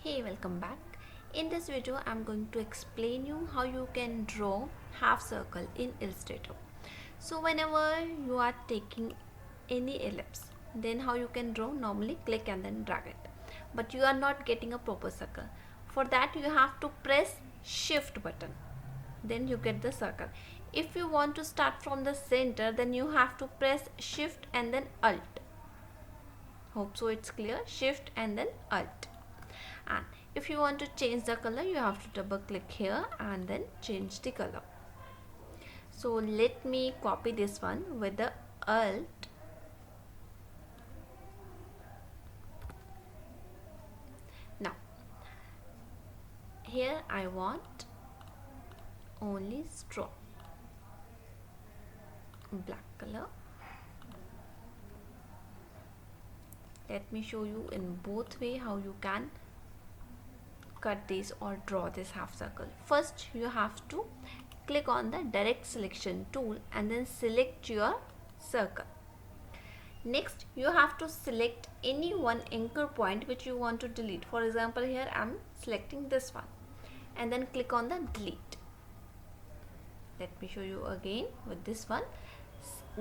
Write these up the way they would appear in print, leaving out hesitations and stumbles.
Hey, welcome back. In this video I'm going to explain you how you can draw half circle in Illustrator. So whenever you are taking any ellipse, then how you can draw, normally click and then drag it, but you are not getting a proper circle. For that you have to press shift button, then you get the circle. If you want to start from the center, then you have to press shift and then alt. Hope so it's clear. Shift and then alt. And if you want to change the color, you have to double click here and then change the color. So let me copy this one with the alt. Now here I want only straw, black color. Let me show you in both way how you can cut this or draw this half circle. First you have to click on the direct selection tool and then select your circle. Next you have to select any one anchor point which you want to delete. For example, here I am selecting this one and then click on the delete. Let me show you again with this one.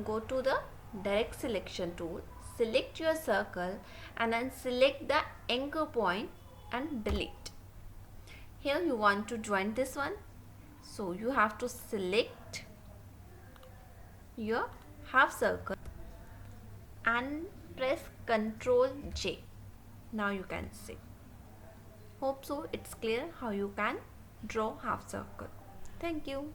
Go to the direct selection tool, select your circle and then select the anchor point and delete. Here you want to join this one, so you have to select your half circle and press Ctrl J. Now you can see. Hope so it's clear how you can draw half circle. Thank you.